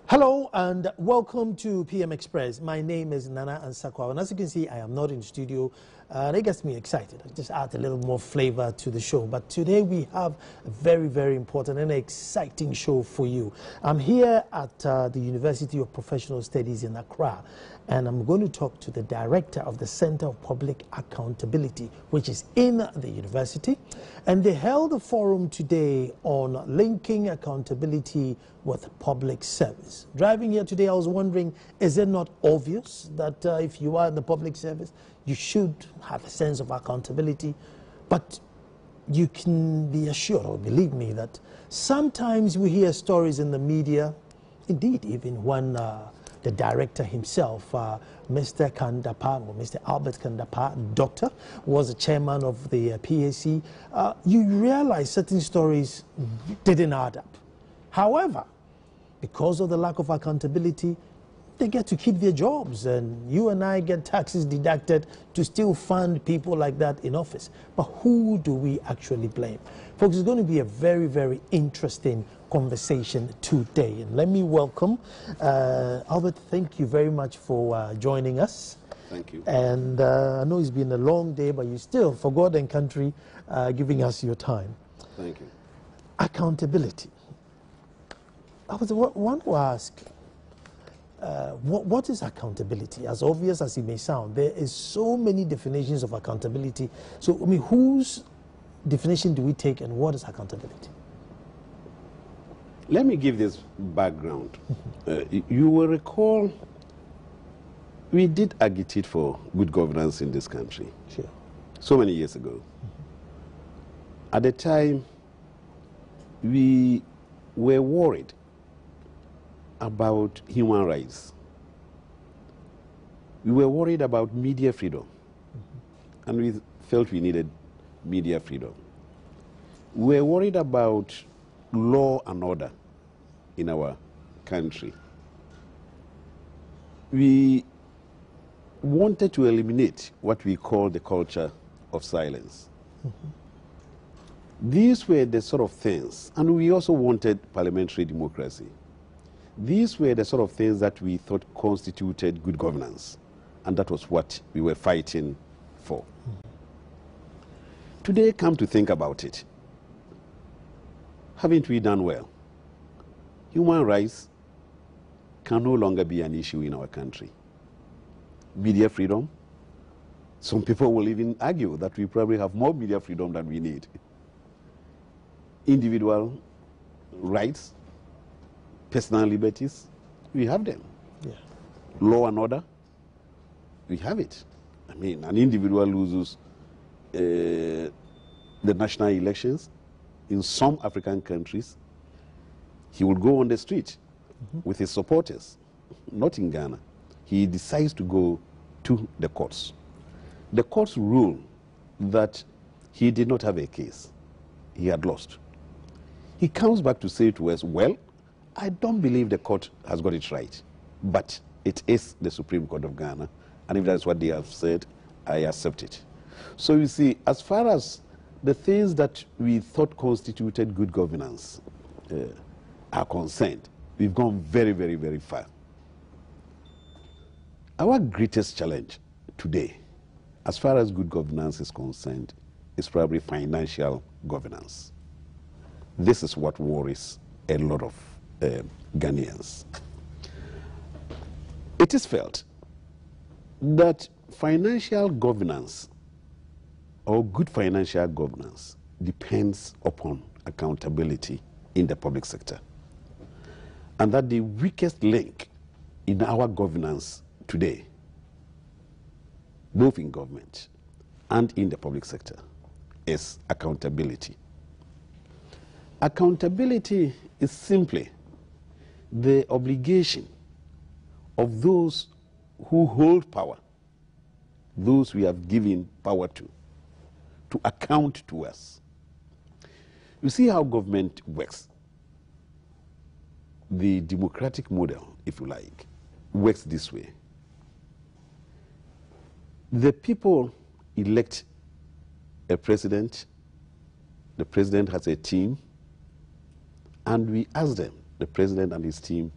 Hello and welcome to PM Express. My name is Nana Ansakwa, and as you can see, I am not in the studio, and it gets me excited. I just add a little more flavor to the show. But today we have a very, very important and exciting show for you. I'm here at the University of Professional Studies in Accra, and I'm going to talk to the director of the Center of Public Accountability, which is in the university. And they held a forum today on linking accountability with public service. Driving here today, I was wondering, is it not obvious that if you are in the public service, you should have a sense of accountability? But you can be assured, or believe me, that sometimes we hear stories in the media, indeed, even when the director himself, Mr. Kandapa, or Mr. Albert Kandapa, doctor, was the chairman of the PAC, you realize certain stories didn't add up. However, because of the lack of accountability, they get to keep their jobs, and you and I get taxes deducted to still fund people like that in office. But who do we actually blame? Folks, it's going to be a very, very interesting conversation today. And let me welcome Albert. Thank you very much for joining us. Thank you. And I know it's been a long day, but you still, for God and country, giving us your time. Thank you. Accountability. I want to ask, what is accountability? As obvious as it may sound, there is so many definitions of accountability. So, I mean, whose definition do we take, and what is accountability? Let me give this background. You will recall we did agitate for good governance in this country. Sure. So many years ago. At the time, we were worried about human rights. We were worried about media freedom, and we felt we needed media freedom. We were worried about law and order in our country. We wanted to eliminate what we call the culture of silence. These were the sort of things, and we also wanted parliamentary democracy. These were the sort of things that we thought constituted good governance, and that was what we were fighting for. Today, come to think about it, haven't we done well? Human rights can no longer be an issue in our country. Media freedom, some people will even argue that we probably have more media freedom than we need. Individual rights, personal liberties, we have them. Yeah. Law and order, we have it. I mean, an individual loses the national elections in some African countries, he will go on the street with his supporters. Not in Ghana. He decides to go to the courts. The courts rule that he did not have a case. He had lost. He comes back to say to us, well, I don't believe the court has got it right, but it is the Supreme Court of Ghana, and if that's what they have said, I accept it. So you see, as far as the things that we thought constituted good governance are concerned, we've gone very, very, very far. Our greatest challenge today, as far as good governance is concerned, is probably financial governance. This is what worries a lot of Ghanaians. It is felt that financial governance, or good financial governance, depends upon accountability in the public sector. And that the weakest link in our governance today, both in government and in the public sector, is accountability. Accountability is simply the obligation of those who hold power, those we have given power to account to us. You see how government works. The democratic model, if you like, works this way. The people elect a president, the president has a team, and we ask them, the president and his team,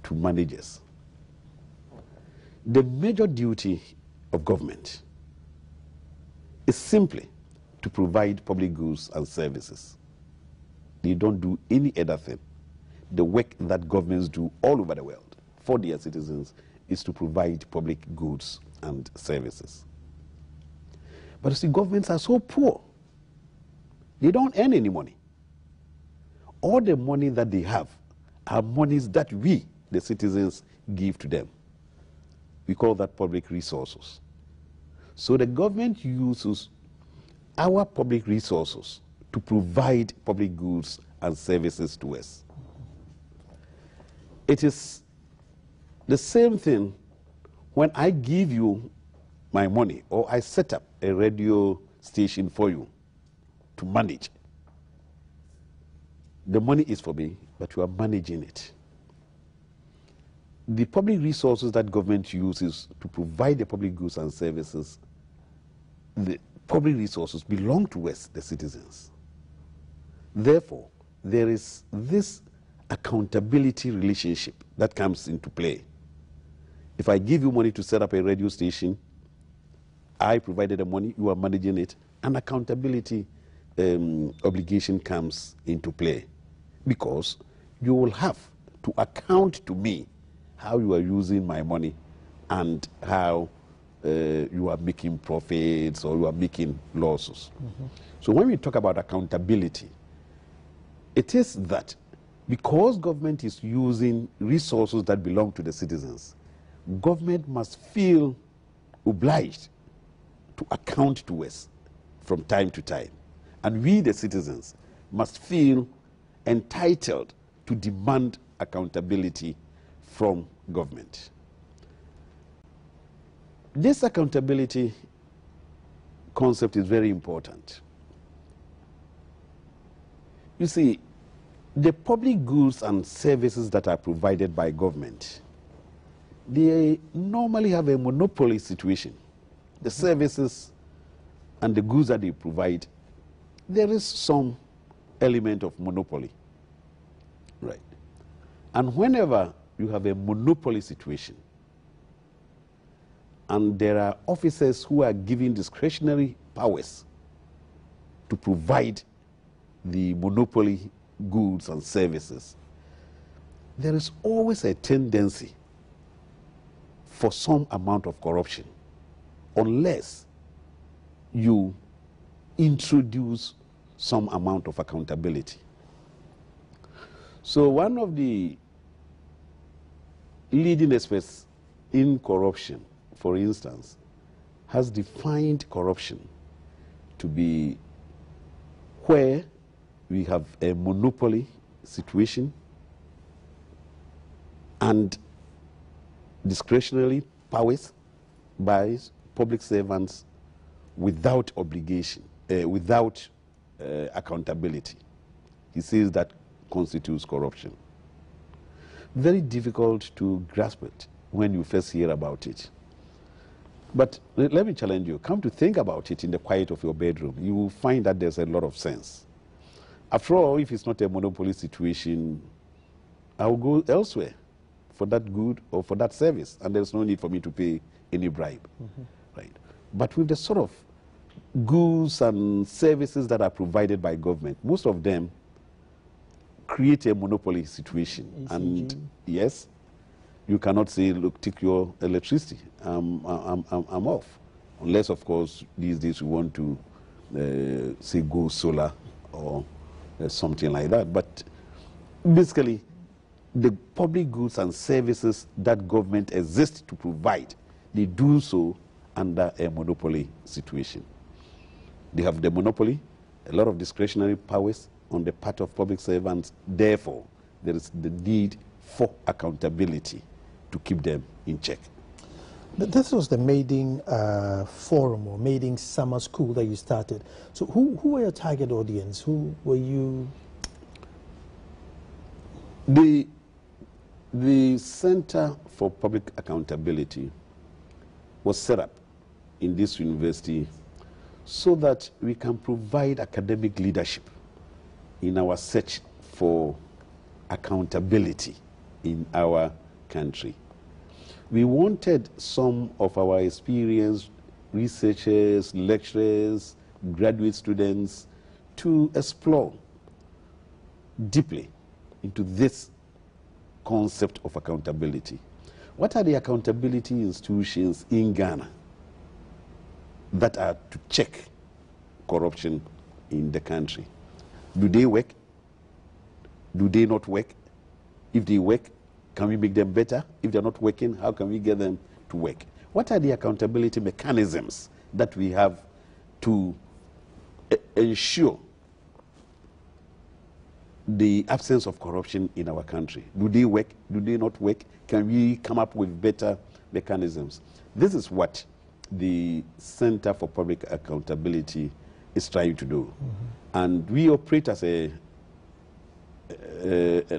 to managers. The major duty of government is simply to provide public goods and services. They don't do any other thing. The work that governments do all over the world for their citizens is to provide public goods and services. But you see, governments are so poor. They don't earn any money. All the money that they have are monies that we, the citizens, give to them. We call that public resources. So the government uses our public resources to provide public goods and services to us. It is the same thing when I give you my money or I set up a radio station for you to manage. The money is for me, but you are managing it. The public resources that government uses to provide the public goods and services, the public resources belong to us, the citizens. Therefore, there is this accountability relationship that comes into play. If I give you money to set up a radio station, I provided the money, you are managing it, an accountability obligation comes into play, because you will have to account to me how you are using my money and how you are making profits or you are making losses. So when we talk about accountability, it is that because government is using resources that belong to the citizens, government must feel obliged to account to us from time to time. And we, the citizens, must feel entitled to demand accountability from government. This accountability concept is very important. You see, the public goods and services that are provided by government, they normally have a monopoly situation. The services and the goods that they provide, there is some element of monopoly, right? And whenever you have a monopoly situation and there are officers who are given discretionary powers to provide the monopoly goods and services, there is always a tendency for some amount of corruption, unless you introduce some amount of accountability. So one of the leading experts in corruption, for instance, has defined corruption to be where we have a monopoly situation and discretionary powers by public servants without obligation, without accountability. He says that constitutes corruption. Very difficult to grasp it when you first hear about it. But let me challenge you. Come to think about it in the quiet of your bedroom. You will find that there's a lot of sense. After all, if it's not a monopoly situation, I will go elsewhere for that good or for that service, and there's no need for me to pay any bribe. Right? But with the sort of goods and services that are provided by government, most of them create a monopoly situation. ECG. And yes, you cannot say, look, take your electricity, I'm off. Unless, of course, these days you want to, say, go solar or something like that. But basically, the public goods and services that government exists to provide, they do so under a monopoly situation. They have the monopoly, a lot of discretionary powers on the part of public servants. Therefore, there is the need for accountability to keep them in check. This was the maiden forum or maiden summer school that you started. So who were your target audience? Who were you? The Center for Public Accountability was set up in this university so that we can provide academic leadership in our search for accountability in our country. We wanted some of our experienced researchers, lecturers, graduate students to explore deeply into this concept of accountability. What are the accountability institutions in Ghana that are to check corruption in the country? Do they work? Do they not work? If they work, can we make them better? If they're not working, how can we get them to work? What are the accountability mechanisms that we have to ensure the absence of corruption in our country? Do they work? Do they not work? Can we come up with better mechanisms? This is what the Center for Public Accountability is trying to do. And we operate as a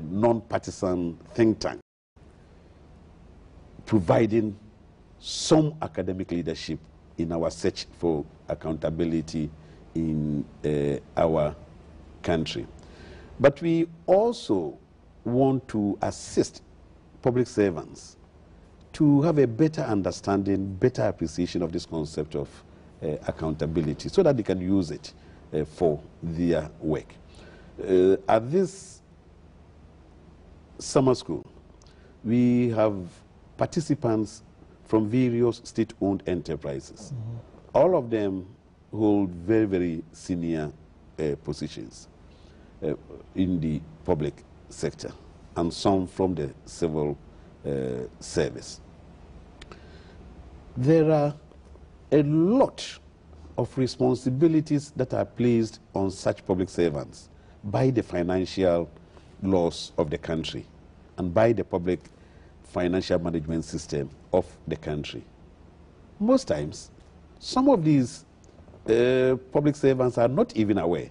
non-partisan think tank, providing some academic leadership in our search for accountability in our country. But we also want to assist public servants to have a better understanding, better appreciation of this concept of accountability so that they can use it for their work. At this summer school, we have participants from various state-owned enterprises. All of them hold very, very senior positions in the public sector, and some from the civil service. There are a lot of responsibilities that are placed on such public servants by the financial laws of the country and by the public financial management system of the country. Most times, some of these public servants are not even aware.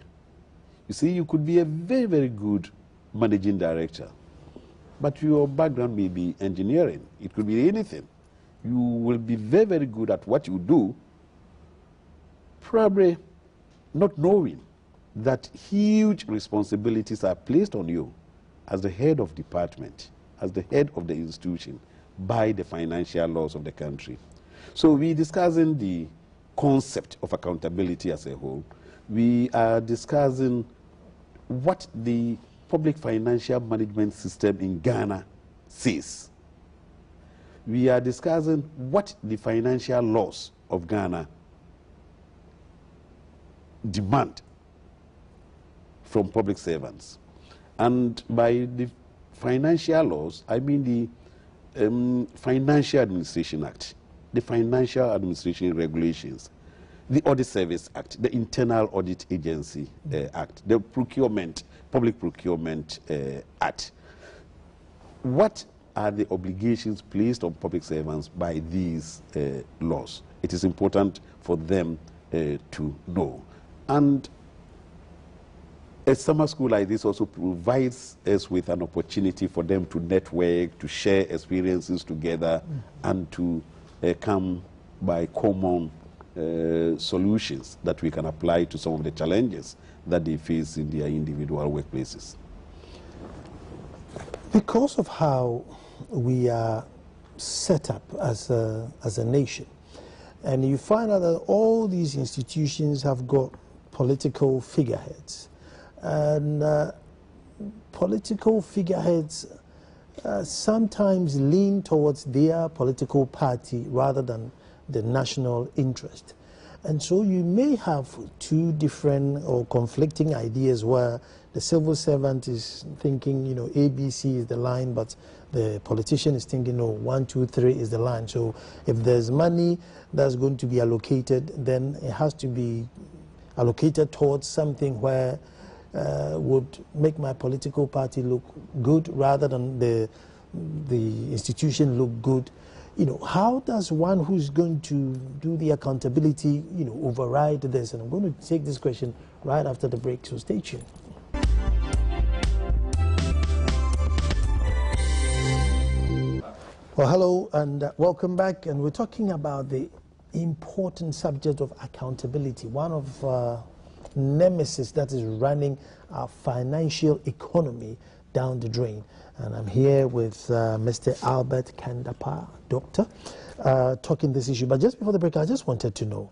You see, you could be a very, very good managing director, but your background may be engineering. It could be anything. You will be very, very good at what you do, probably not knowing that huge responsibilities are placed on you as the head of department, as the head of the institution, by the financial laws of the country. So we're discussing the concept of accountability as a whole. We are discussing what the public financial management system in Ghana says. We are discussing what the financial laws of Ghana demand from public servants. And by the financial laws, I mean the Financial Administration Act, the Financial Administration Regulations, the Audit Service Act, the Internal Audit Agency Act, the Public Procurement Act. What are the obligations placed on public servants by these laws? It is important for them to know. And a summer school like this also provides us with an opportunity for them to network, to share experiences together, and to come by common solutions that we can apply to some of the challenges that they face in their individual workplaces. Because of how we are set up as a nation, and you find out that all these institutions have got political figureheads, and political figureheads sometimes lean towards their political party rather than the national interest. And so you may have two different or conflicting ideas where the civil servant is thinking, you know, ABC is the line, but the politician is thinking, no, 1, 2, 3 is the line. So if there's money that's going to be allocated, then it has to be allocated towards something where would make my political party look good rather than the institution look good. You know, how does one who's going to do the accountability, you know, override this? And I'm going to take this question right after the break, so stay tuned. Well, hello and welcome back. And we're talking about the important subject of accountability, one of nemesis that is running our financial economy down the drain. And I'm here with Mr. Albert Kandapa, doctor, talking this issue. But just before the break, I just wanted to know,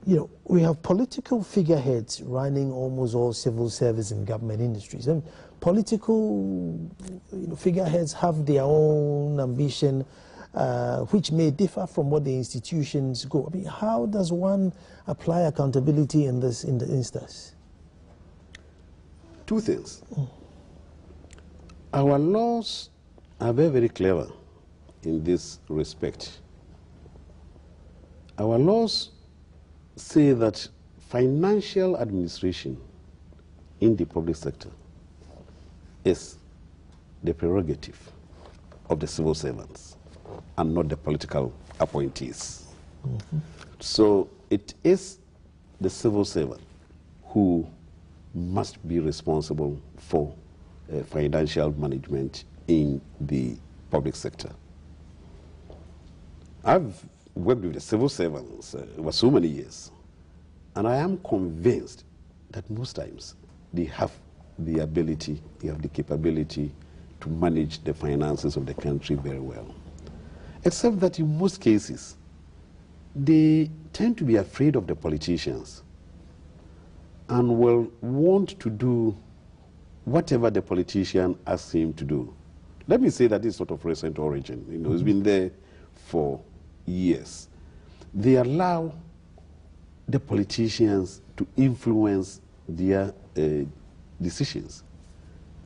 you know, we have political figureheads running almost all civil service and government industries. And political figureheads have their own ambition, which may differ from what the institutions go. I mean, how does one apply accountability in this instance? Two things. Our laws are very, very clever in this respect. Our laws say that financial administration in the public sector is the prerogative of the civil servants and not the political appointees. So it is the civil servant who must be responsible for financial management in the public sector. I've worked with the civil servants over so many years, and I am convinced that most times they have the ability, they have the capability to manage the finances of the country very well. Except that in most cases, they tend to be afraid of the politicians and will want to do whatever the politician asks him to do. Let me say that this is sort of recent origin. You know, it's been there for years. They allow the politicians to influence their decisions.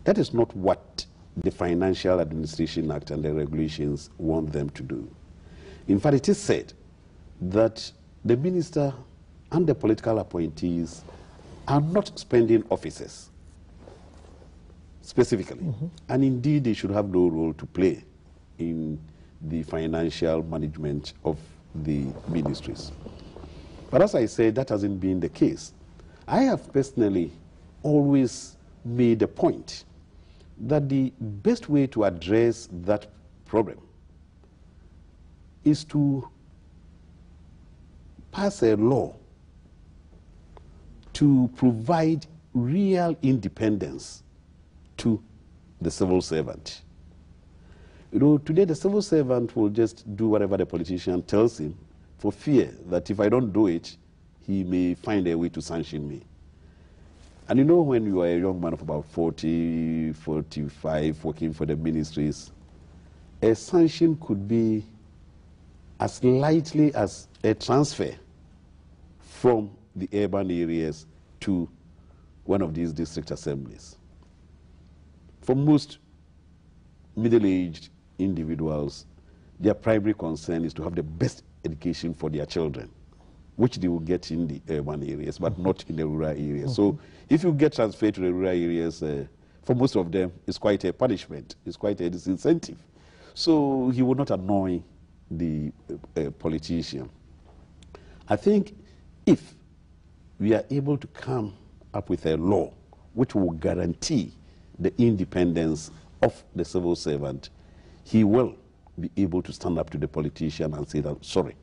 That is not what the Financial Administration Act and the regulations want them to do. In fact, it is said that the minister and the political appointees are not spending offices specifically. And indeed, they should have no role to play in the financial management of the ministries. But as I said, that hasn't been the case. I have personally always made a point that the best way to address that problem is to pass a law to provide real independence to the civil servant. You know, today the civil servant will just do whatever the politician tells him for fear that if I don't do it, he may find a way to sanction me. And you know, when you are a young man of about 40, 45, working for the ministries, a sanction could be as lightly as a transfer from the urban areas to one of these district assemblies. For most middle-aged individuals, their primary concern is to have the best education for their children, which they will get in the urban areas, but not in the rural areas. So if you get transferred to the rural areas, for most of them, it's quite a punishment. It's quite a disincentive. So he will not annoy the politician. I think if we are able to come up with a law which will guarantee the independence of the civil servant, he will be able to stand up to the politician and say that, sorry,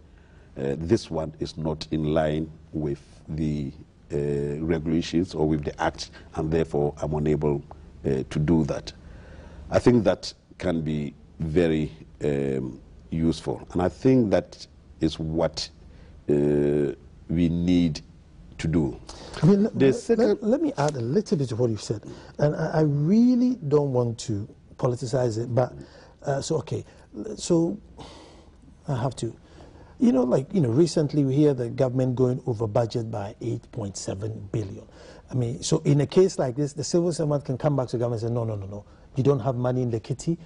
this one is not in line with the regulations or with the act, and therefore I'm unable to do that. I think that can be very useful, and I think that is what we need to do. I mean, let me add a little bit to what you've said, and I really don't want to politicize it, but so I have to. Recently we hear the government going over budget by 8.7 billion. I mean, so in a case like this, the civil servant can come back to the government and say, no, you don't have money in the kitty.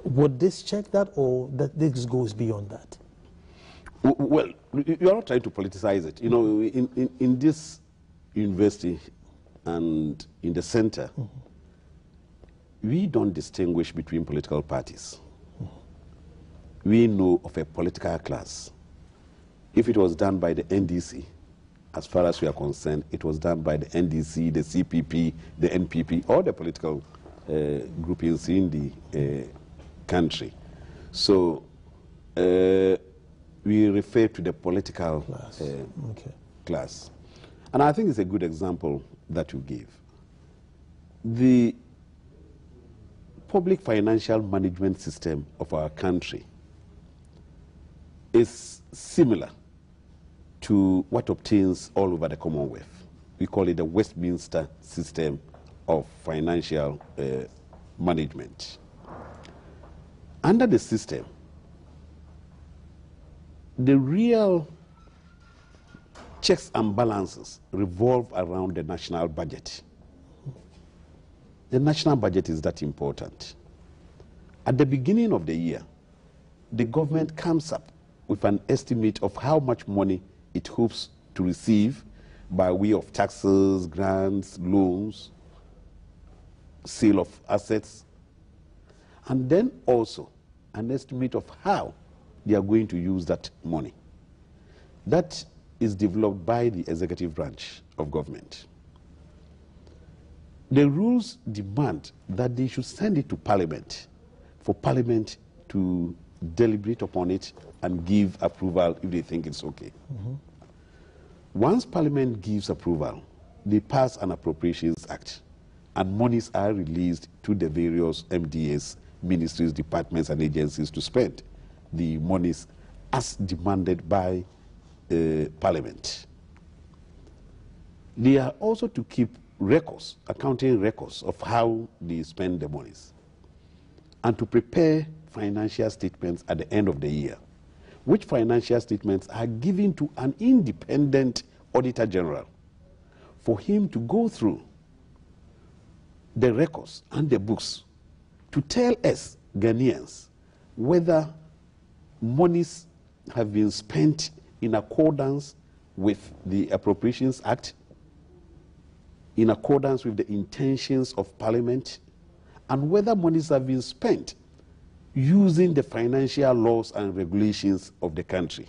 Would this check that, or that this goes beyond that? Well, you are not trying to politicize it. You know, in this university and in the center, we don't distinguish between political parties. We know of a political class. If it was done by the NDC, as far as we are concerned, it was done by the NDC, the CPP, the NPP, or the political groupings in the country. So we refer to the political class. And I think it's a good example that you gave. The public financial management system of our country is similar to what obtains all over the Commonwealth. We call it the Westminster system of financial management. Under the system, the real checks and balances revolve around the national budget. The national budget is that important. At the beginning of the year, the government comes up with an estimate of how much money it hopes to receive by way of taxes, grants, loans, sale of assets, and then also an estimate of how they are going to use that money. That is developed by the executive branch of government. The rules demand that they should send it to Parliament for Parliament to deliberate upon it and give approval if they think it's okay. Once Parliament gives approval, they pass an Appropriations Act, and monies are released to the various MDAs, ministries, departments, and agencies to spend the monies as demanded by Parliament. They are also to keep records, accounting records of how they spend the monies, and to prepare financial statements at the end of the year, which financial statements are given to an independent Auditor General for him to go through the records and the books to tell us, Ghanaians, whether monies have been spent in accordance with the Appropriations Act, in accordance with the intentions of Parliament, and whether monies have been spent using the financial laws and regulations of the country.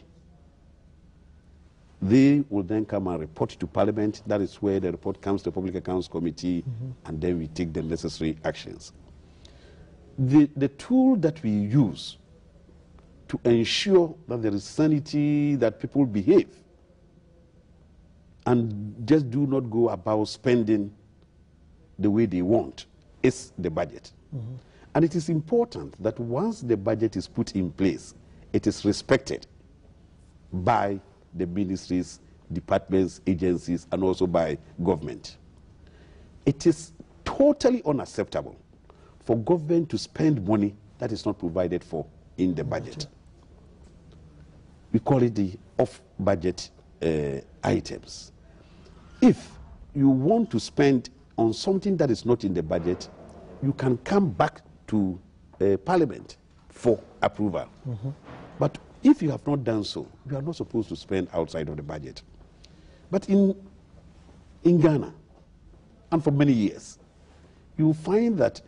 They will then come and report to Parliament. That is where the report comes to the Public Accounts Committee, and then we take the necessary actions. The tool that we use to ensure that there is sanity, that people behave, and just do not go about spending the way they want, is the budget. And it is important that once the budget is put in place, it is respected by the ministries, departments, agencies, and also by government. It is totally unacceptable for government to spend money that is not provided for in the budget. We call it the off-budget items. If you want to spend on something that is not in the budget, you can come back to Parliament for approval. But if you have not done so, you are not supposed to spend outside of the budget. But in Ghana, and for many years, you find that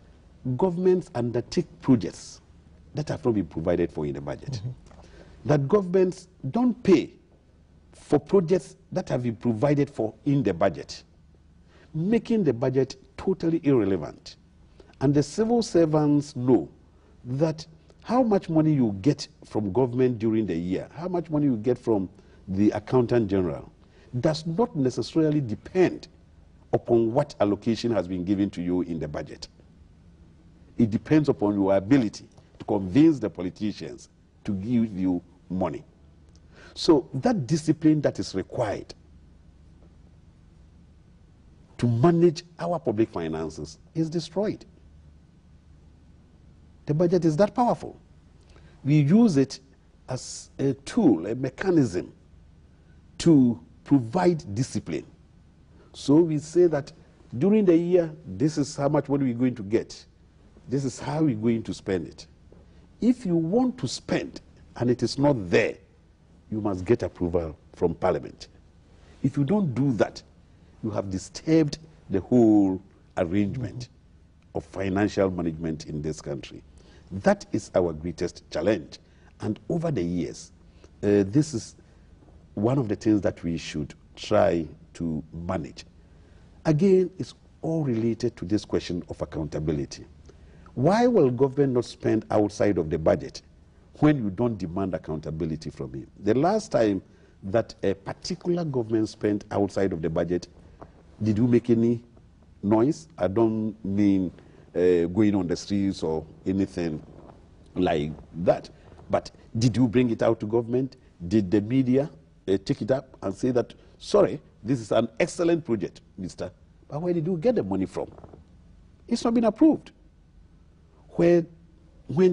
governments undertake projects that have not been provided for in the budget. That governments don't pay for projects that have been provided for in the budget, making the budget totally irrelevant. And the civil servants know that how much money you get from government during the year, how much money you get from the Accountant General, does not necessarily depend upon what allocation has been given to you in the budget. It depends upon your ability to convince the politicians to give you money. So that discipline that is required to manage our public finances is destroyed. The budget is that powerful. We use it as a tool, a mechanism to provide discipline. So we say that during the year, this is how much money we're going to get. This is how we're going to spend it. If you want to spend and it is not there, you must get approval from Parliament. If you don't do that, you have disturbed the whole arrangement of financial management in this country. That is our greatest challenge. And over the years, this is one of the things that we should try to manage. Again, it's all related to this question of accountability. Why will government not spend outside of the budget when you don't demand accountability from him? The last time that a particular government spent outside of the budget, did you make any noise? I don't mean going on the streets or anything like that. But did you bring it out to government? Did the media take it up and say that, sorry, this is an excellent project, mister, but where did you get the money from? It's not been approved. When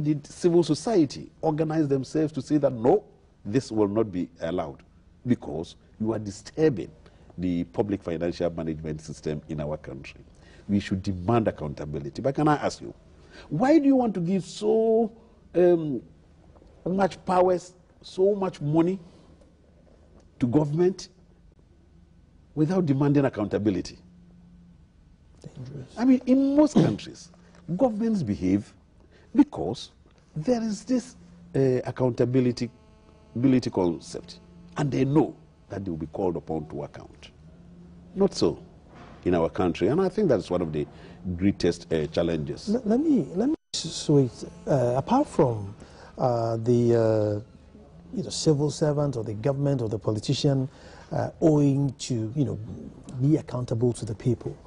did civil society organize themselves to say that, no, this will not be allowed? Because you are disturbing the public financial management system in our country. We should demand accountability. But can I ask you, why do you want to give so much powers, so much money to government without demanding accountability? Dangerous. I mean, in most countries, governments behave because there is this accountability concept, and they know that they will be called upon to account. Not so in our country, and I think that's one of the greatest challenges. Let me switch. Apart from the civil servant or the government or the politician owing to be accountable to the people,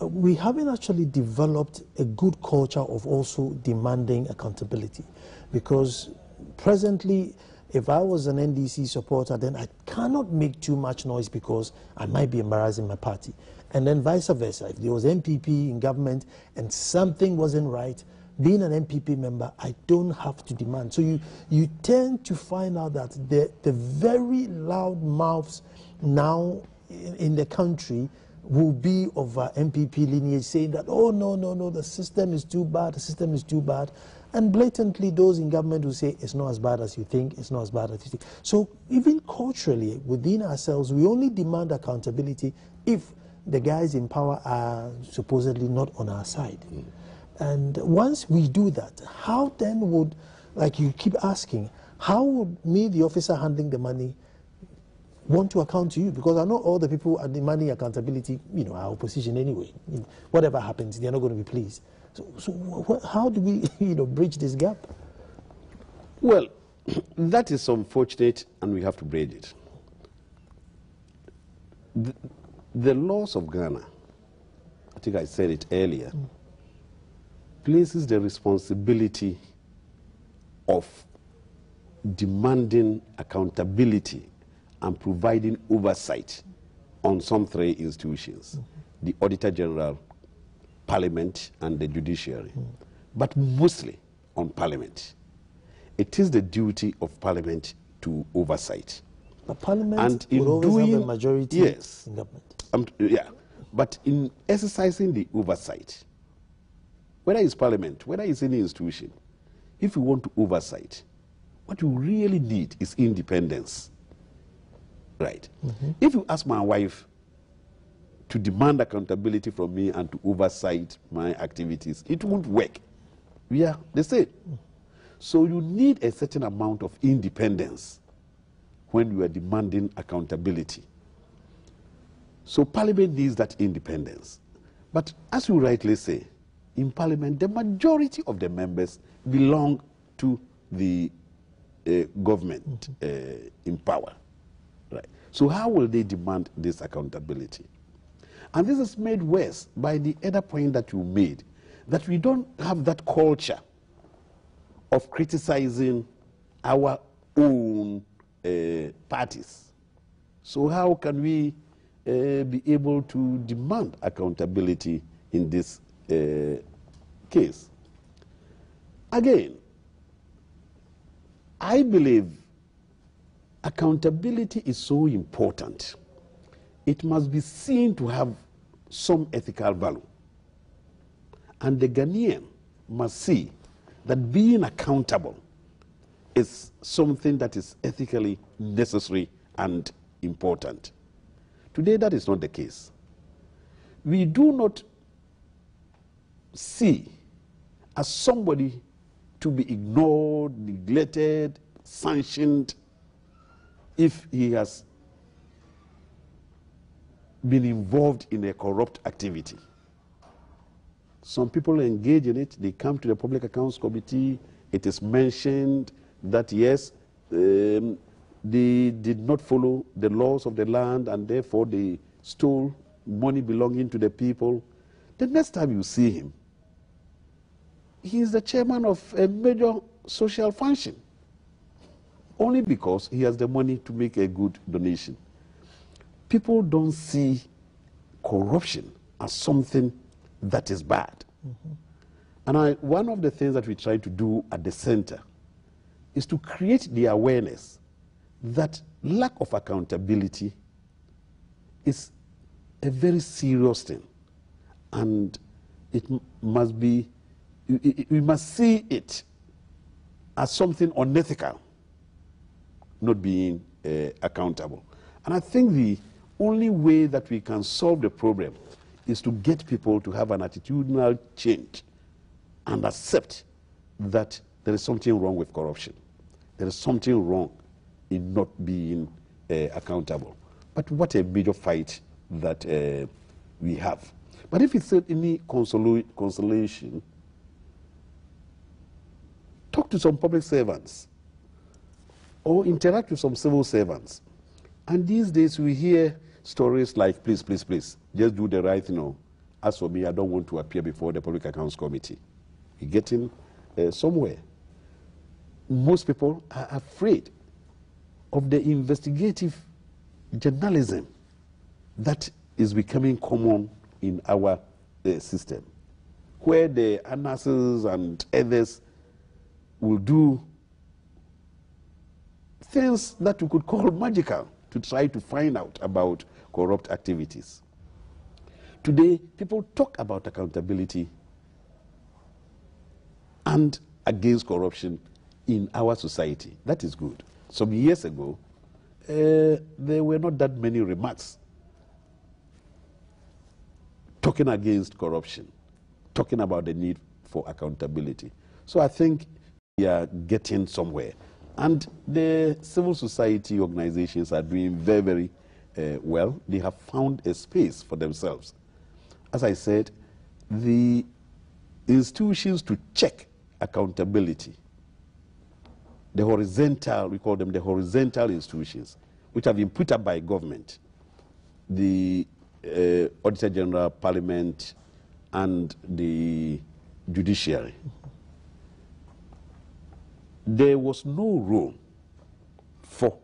we haven't actually developed a good culture of also demanding accountability, because presently, if I was an NDC supporter, then I cannot make too much noise because I might be embarrassing my party. And then vice versa. If there was MPP in government and something wasn't right, being an MPP member, I don't have to demand. So you tend to find out that the very loud mouths now in the country will be of MPP lineage, saying that, oh, no, the system is too bad, the system is too bad. And blatantly, those in government will say, it's not as bad as you think, it's not as bad as you think. So even culturally, within ourselves, we only demand accountability if the guys in power are supposedly not on our side. Mm. And once we do that, how then would, like you keep asking, how would me, the officer handling the money, want to account to you? Because I know all the people at the money accountability, are opposition anyway. Whatever happens, they're not going to be pleased. So how do we, bridge this gap? Well, that is unfortunate, and we have to bridge it. The laws of Ghana, I think I said it earlier, places the responsibility of demanding accountability and providing oversight on some three institutions, the Auditor General, Parliament, and the judiciary, but mostly on Parliament. It is the duty of Parliament to oversight. But Parliament and in will always doing, have a majority yes, in government. Yeah, but in exercising the oversight, whether it's Parliament, whether it's any institution, if you want to oversight, what you really need is independence. Right. Mm-hmm. If you ask my wife to demand accountability from me and to oversight my activities, it won't work. We are the same. So you need a certain amount of independence when you are demanding accountability. So Parliament needs that independence. But as you rightly say, in Parliament, the majority of the members belong to the government in power. Right. So how will they demand this accountability? And this is made worse by the other point that you made, that we don't have that culture of criticizing our own parties. So how can we be able to demand accountability in this case? Again, I believe accountability is so important. It must be seen to have some ethical value. And the Ghanaian must see that being accountable is something that is ethically necessary and important. Today, that is not the case. We do not see as somebody to be ignored, neglected, sanctioned, if he has been involved in a corrupt activity. Some people engage in it, they come to the Public Accounts Committee, it is mentioned that yes, they did not follow the laws of the land and therefore they stole money belonging to the people. The next time you see him, he is the chairman of a major social function, only because he has the money to make a good donation. People don't see corruption as something that is bad. And one of the things that we try to do at the center is to create the awareness that lack of accountability is a very serious thing. And it must be, we must see it as something unethical, not being accountable. And I think the only way that we can solve the problem is to get people to have an attitudinal change and accept that there is something wrong with corruption. There is something wrong in not being accountable. But what a major fight that we have. But if it's any consolation, talk to some public servants or interact with some civil servants. And these days we hear stories like, please, please, please, just do the right thing. As for me, I don't want to appear before the Public Accounts Committee. We're getting somewhere. Most people are afraid of the investigative journalism that is becoming common in our system, where the announcers and others will do things that we could call magical to try to find out about corrupt activities. Today, people talk about accountability and against corruption in our society. That is good. Some years ago, there were not that many remarks talking against corruption, talking about the need for accountability. So I think we are getting somewhere. And the civil society organizations are doing very, very well. They have found a space for themselves. As I said, the institutions to check accountability, the horizontal, we call them the horizontal institutions, which have been put up by government, the Auditor General, Parliament, and the judiciary. There was no room for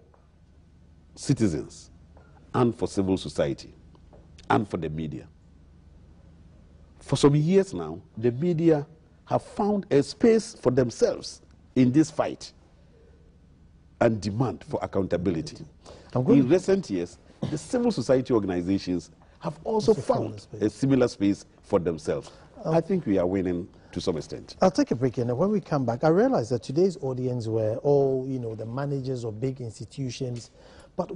citizens and for civil society and for the media. For some years now, the media have found a space for themselves in this fight and demand for accountability. In recent years, the civil society organizations have also found a similar space for themselves. I think we are winning to some extent. I'll take a break here. And when we come back, I realize that today's audience were all, the managers of big institutions. But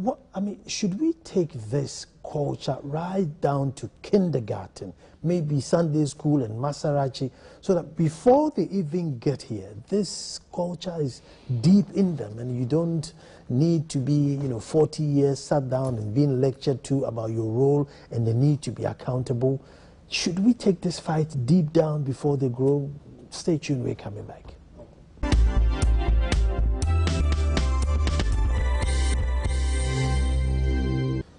should we take this culture right down to kindergarten, maybe Sunday school and Masarachi, so that before they even get here, this culture is deep in them and you don't need to be, 40 years sat down and being lectured to about your role and the need to be accountable? Should we take this fight deep down before they grow? Stay tuned, we're coming back.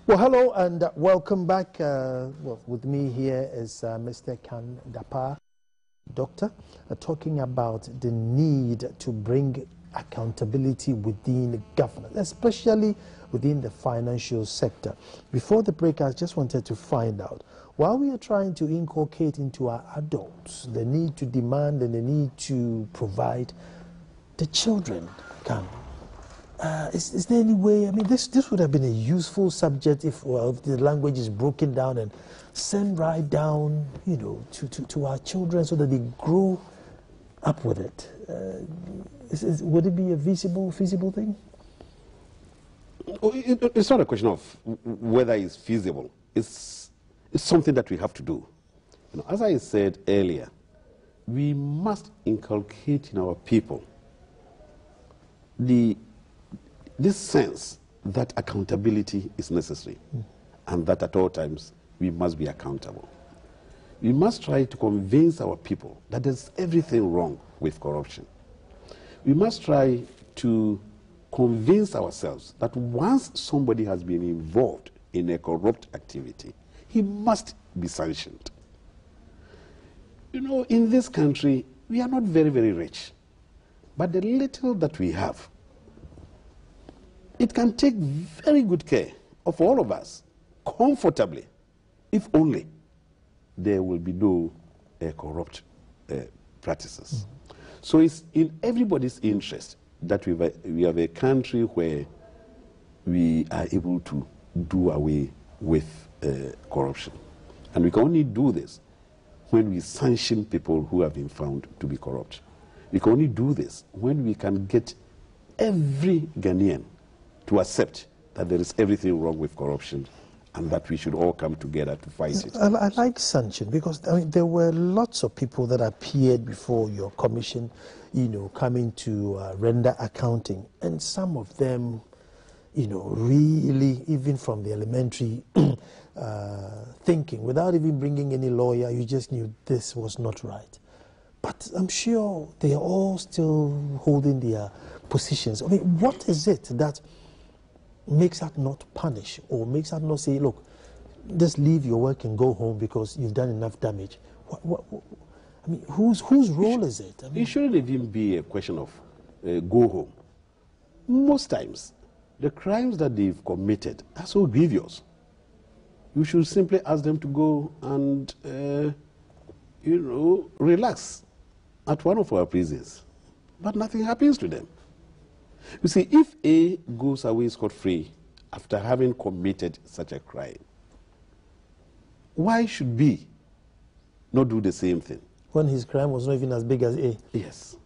Well, hello and welcome back. With me here is Mr. Kan Dapa, doctor, talking about the need to bring accountability within government, especially within the financial sector. Before the break, I just wanted to find out, while we are trying to inculcate into our adults the need to demand and the need to provide, the children can. Is there any way, this would have been a useful subject if the language is broken down and sent right down, to our children so that they grow up with it. Would it be a feasible thing? It's not a question of whether it's feasible. It's something that we have to do. As I said earlier, we must inculcate in our people this sense that accountability is necessary and that at all times we must be accountable. We must try to convince our people that there's everything wrong with corruption. We must try to convince ourselves that once somebody has been involved in a corrupt activity, he must be sanctioned. In this country, we are not very, very rich. But the little that we have, it can take very good care of all of us, comfortably, if only there will be no corrupt practices. So it's in everybody's interest that we have a country where we are able to do away with corruption. And we can only do this when we sanction people who have been found to be corrupt. We can only do this when we can get every Ghanaian to accept that there is everything wrong with corruption and that we should all come together to fight it. I like sanction because I mean, there were lots of people that appeared before your commission, you know, coming to render accounting, and some of them, you know, really, even from the elementary thinking, without even bringing any lawyer, you just knew this was not right. But I'm sure they are all still holding their positions. I mean, what is it that makes us not punish or makes us not say, look, just leave your work and go home because you've done enough damage? I mean, whose role is it? I mean, it shouldn't even be a question of go home. Most times, the crimes that they've committed are so grievous. You should simply ask them to go and, you know, relax at one of our prisons. But nothing happens to them. You see, if A goes away scot-free after having committed such a crime, why should B not do the same thing? When his crime was not even as big as A. Yes.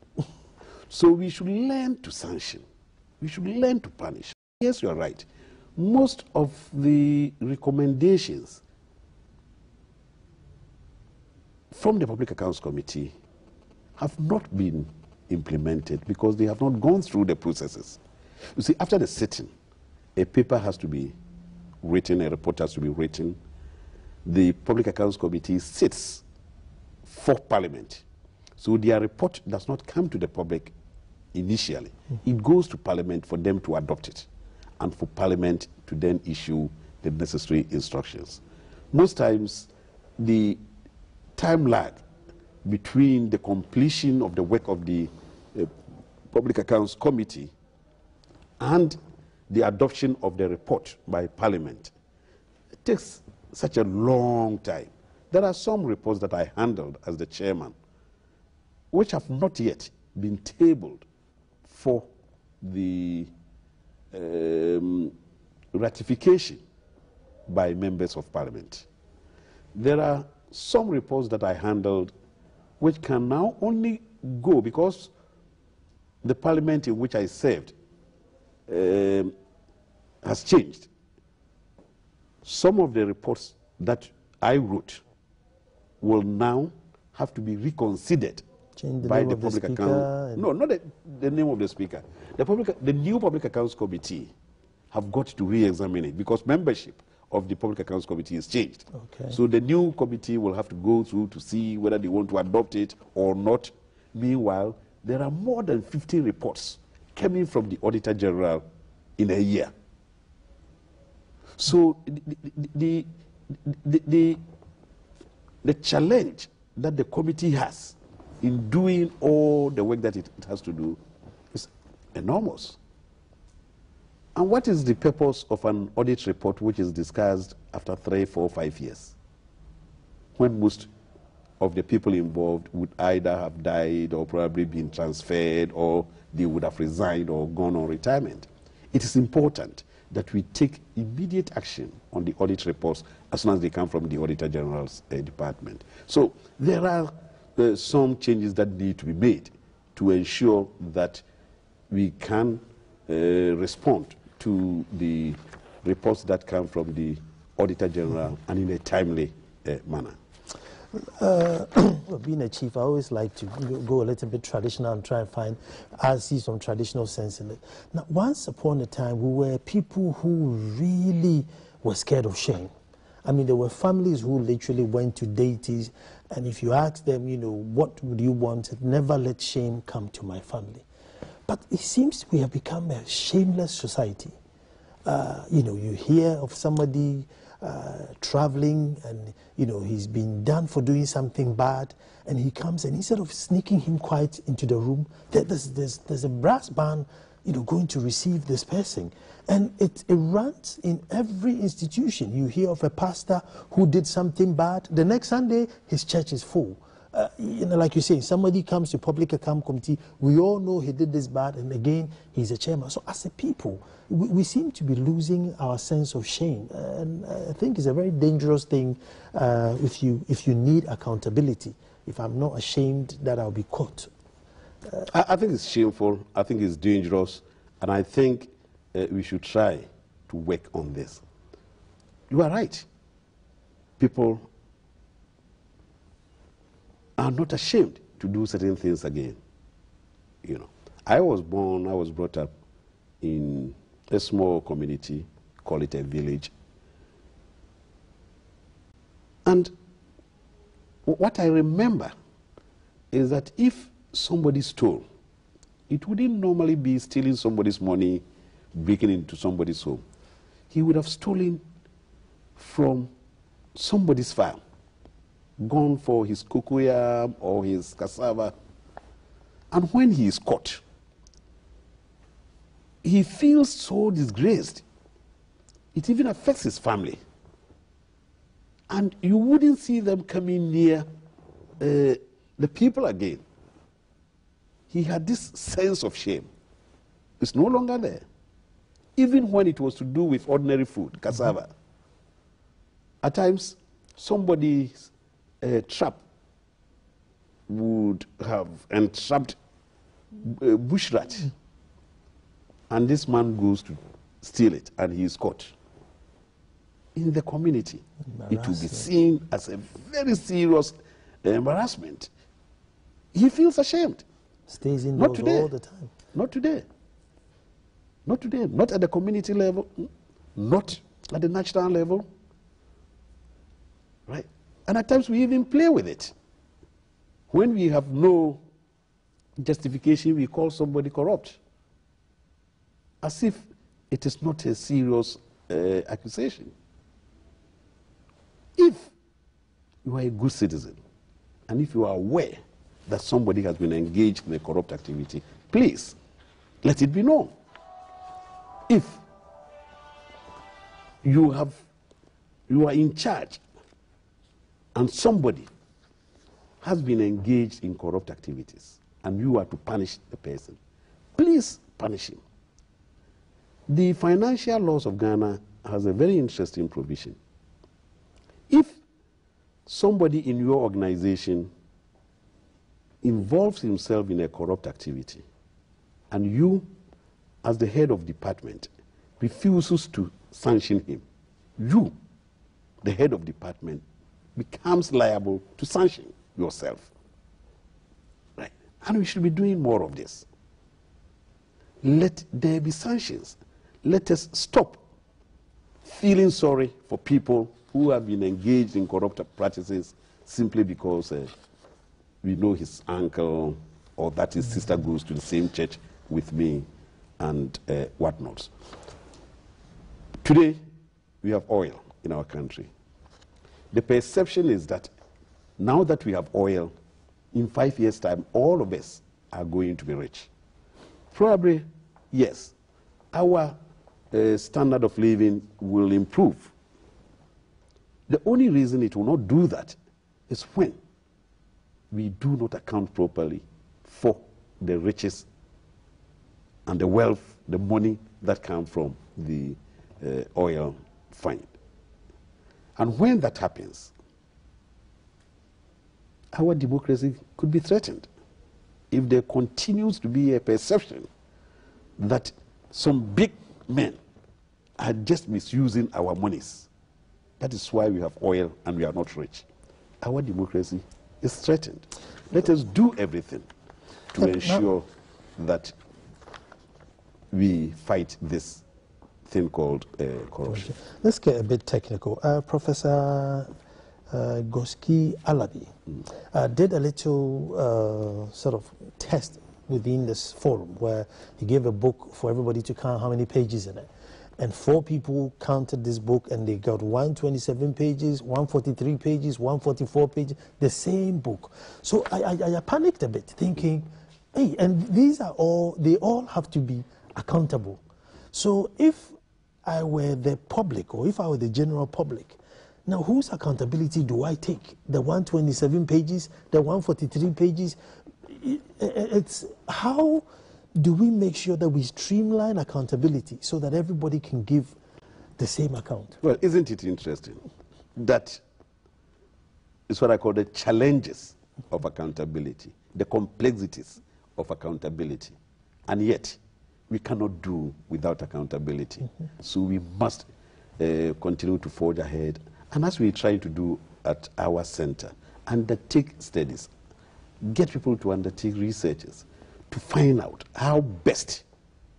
So we should learn to sanction. We should learn to punish. Yes, you are right. Most of the recommendations from the Public Accounts Committee have not been implemented because they have not gone through the processes. You see, after the sitting, a paper has to be written, a report has to be written. The Public Accounts Committee sits for Parliament. So their report does not come to the public initially. It goes to Parliament for them to adopt it and for Parliament to then issue the necessary instructions. Most times, the time lag between the completion of the work of the Public Accounts Committee and the adoption of the report by Parliament, it takes such a long time. There are some reports that I handled as the chairman which have not yet been tabled for the ratification by members of Parliament. There are some reports that I handled which can now only go because the Parliament in which I served has changed. Some of the reports that I wrote will now have to be reconsidered by the Public Accounts. No, not the name of the Speaker. The new Public Accounts Committee have got to re-examine it because membership of the Public Accounts Committee is changed. Okay. So the new committee will have to go through to see whether they want to adopt it or not. Meanwhile, there are more than 50 reports coming from the Auditor General in a year. So the challenge that the committee has in doing all the work that it has to do is enormous. And what is the purpose of an audit report which is discussed after 3, 4, 5 years, when most of the people involved would either have died or probably been transferred or they would have resigned or gone on retirement? It is important that we take immediate action on the audit reports as soon as they come from the Auditor General's department. So there are some changes that need to be made to ensure that we can respond to the reports that come from the Auditor General and in a timely manner. Well, being a chief, I always like to go a little bit traditional and try and see some traditional sense in it. Now, once upon a time, we were people who really were scared of shame. I mean, there were families who literally went to deities, and if you ask them, you know, what would you want? Never let shame come to my family. But it seems we have become a shameless society. You know, you hear of somebody traveling, and he's been done for doing something bad, and he comes, and instead of sneaking him quiet into the room, there's a brass band going to receive this person. And it runs in every institution. You hear of a pastor who did something bad. The next Sunday, his church is full. Like you say, somebody comes to public account committee, we all know he did this bad, and again, he's a chairman. So as a people, we seem to be losing our sense of shame. And I think it's a very dangerous thing if you need accountability. If I'm not ashamed that I'll be caught. I think it's shameful. I think it's dangerous. And I think we should try to work on this. You are right. People are not ashamed to do certain things again. I was brought up in a small community, call it a village. And what I remember is that if somebody stole, it wouldn't normally be stealing somebody's money, breaking into somebody's home. He would have stolen from somebody's farm, gone for his cocoyam or his cassava. And when he is caught, he feels so disgraced. It even affects his family. And you wouldn't see them coming near the people again. He had this sense of shame. It's no longer there. Even when it was to do with ordinary food, cassava. At times, somebody's trap would have entrapped a bush rat. And this man goes to steal it, and he is caught. In the community, it will be seen as a very serious embarrassment. He feels ashamed. Stays indoors all the time. Not today. Not today. Not at the community level. Not at the national level. Right? And at times we even play with it. When we have no justification, we call somebody corrupt. As if it is not a serious accusation. If you are a good citizen, and if you are aware that somebody has been engaged in a corrupt activity, please, let it be known. If you are in charge and somebody has been engaged in corrupt activities and you are to punish the person, please punish him. The financial laws of Ghana has a very interesting provision. If somebody in your organization involves himself in a corrupt activity, and you, as the head of department, refuses to sanction him, you, the head of department, becomes liable to sanction yourself. Right? And we should be doing more of this. Let there be sanctions. Let us stop feeling sorry for people who have been engaged in corrupt practices simply because we know his uncle or that his sister goes to the same church with me and whatnot. Today, we have oil in our country. The perception is that now that we have oil, in 5 years' time, all of us are going to be rich. Probably, yes, our standard of living will improve. The only reason it will not do that is when we do not account properly for the riches and the wealth, the money that come from the oil find. And when that happens, our democracy could be threatened. If there continues to be a perception that some big men are just misusing our monies, that is why we have oil and we are not rich. Our democracy is threatened. Let us do everything to ensure that we fight this thing called corruption. Let's get a bit technical. Professor Goski Alabi did a little sort of test within this forum where he gave a book for everybody to count how many pages in it. and 4 people counted this book and they got 127 pages, 143 pages, 144 pages, the same book. So I panicked a bit, thinking, hey, and these are all, they all have to be accountable. So if I were the public, or if I were the general public, now whose accountability do I take? The 127 pages, the 143 pages? It's how do we make sure that we streamline accountability so that everybody can give the same account? Well, isn't it interesting? That is what I call the challenges of accountability, the complexities of accountability. And yet, we cannot do without accountability. Mm-hmm. So we must continue to forge ahead. And as we try to do at our center, undertake studies, get people to undertake researches, to find out how best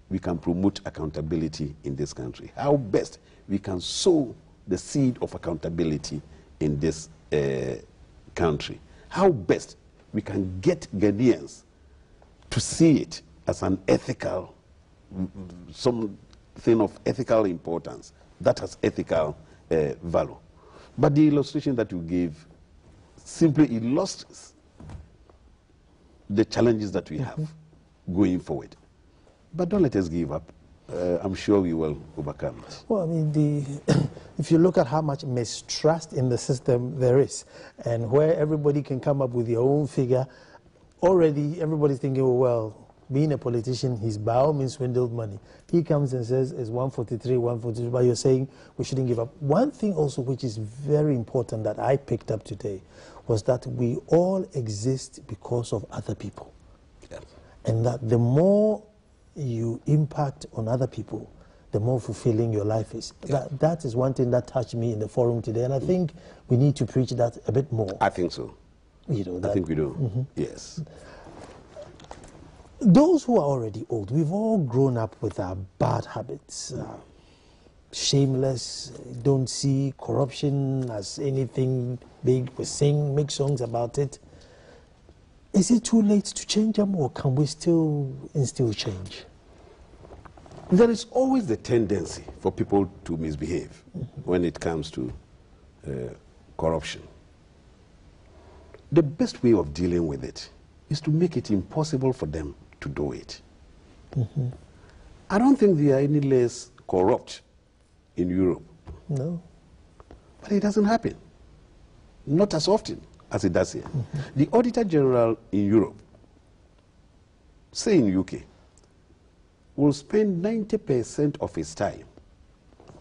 we can promote accountability in this country, how best we can sow the seed of accountability in this country, how best we can get Ghanaians to see it as an ethical, something of ethical importance, that has ethical value. But the illustration that you gave simply illustrates the challenges that we have going forward. But don't let us give up. I'm sure we will overcome it. Well, I mean, if you look at how much mistrust in the system there is, and where everybody can come up with their own figure, already everybody's thinking, oh, well, being a politician, he's by all means swindled money. He comes and says it's 143, 143, but you're saying we shouldn't give up. One thing also which is very important that I picked up today was that we all exist because of other people. Yes. And that the more you impact on other people, the more fulfilling your life is. Yes. That is one thing that touched me in the forum today, and I think we need to preach that a bit more. I think so. You know, I think we do. Yes. Those who are already old, we've all grown up with our bad habits. Shameless, don't see corruption as anything big. We sing, make songs about it. Is it too late to change them, or can we still instill change? There is always the tendency for people to misbehave when it comes to corruption. The best way of dealing with it is to make it impossible for them to do it. I don't think they are any less corrupt in Europe. No. But it doesn't happen. Not as often as it does here. The Auditor General in Europe, say in UK, will spend 90% of his time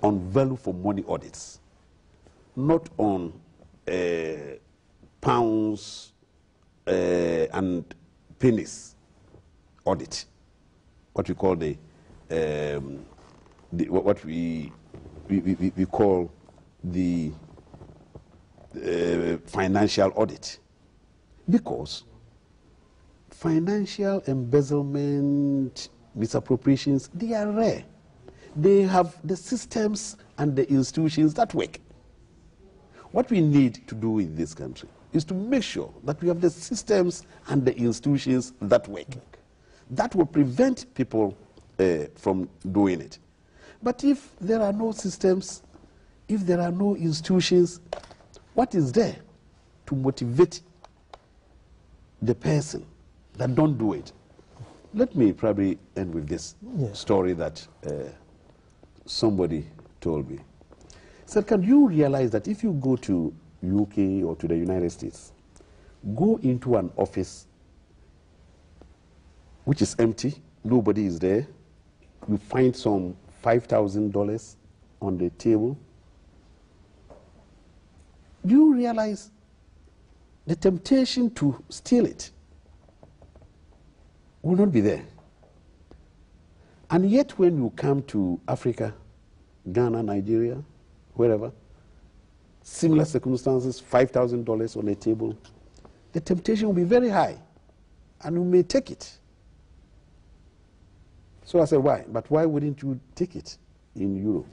on value for money audits, not on pounds and pennies audit, what we call what we call the financial audit, because financial embezzlement, misappropriations, they are rare. They have the systems and the institutions that work. What we need to do in this country is to make sure that we have the systems and the institutions that work. That will prevent people from doing it. But if there are no systems, if there are no institutions, what is there to motivate the person that don't do it? Let me probably end with this story that somebody told me. He said, can you realize that if you go to UK or to the United States, go into an office which is empty, nobody is there, you find some $5,000 on the table, do you realize the temptation to steal it will not be there? And yet when you come to Africa, Ghana, Nigeria, wherever, similar circumstances, $5,000 on the table, the temptation will be very high, and you may take it. So I said, why? But why wouldn't you take it in Europe?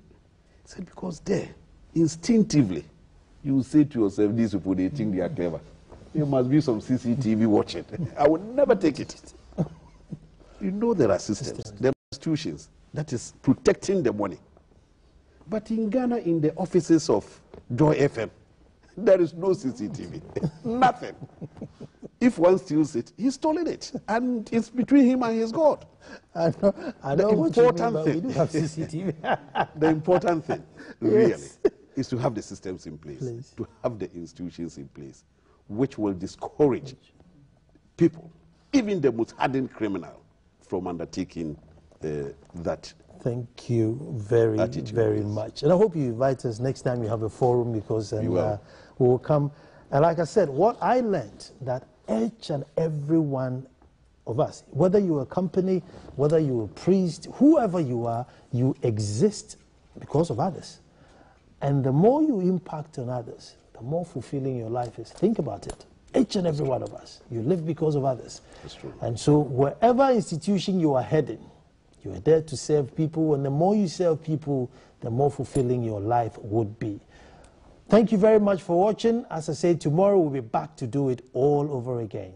He said, because there, instinctively, you will say to yourself, these people, they think they are clever. There must be some CCTV watching. I would never take it. You know there are systems, there are institutions that is protecting the money. But in Ghana, in the offices of Joy FM, there is no CCTV. Nothing. If one steals it, he's stolen it. And it's between him and his God. I know the what you mean, important but thing, we do have CCTV. the important thing, really, Yes. is to have the systems in place, Please. to have the institutions in place, which will discourage people, even the most hardened criminal, from undertaking that. Thank you very, Attitude, very yes. much. And I hope you invite us next time you have a forum, because We will. we will come. And like I said, what I learned, that each and every one of us, whether you're a company, whether you're a priest, whoever you are, you exist because of others. And the more you impact on others, the more fulfilling your life is. Think about it. Each and every one of us, you live because of others. That's true. And so wherever institution you are heading, you are there to serve people, and the more you serve people, the more fulfilling your life would be. Thank you very much for watching. As I said, tomorrow we'll be back to do it all over again.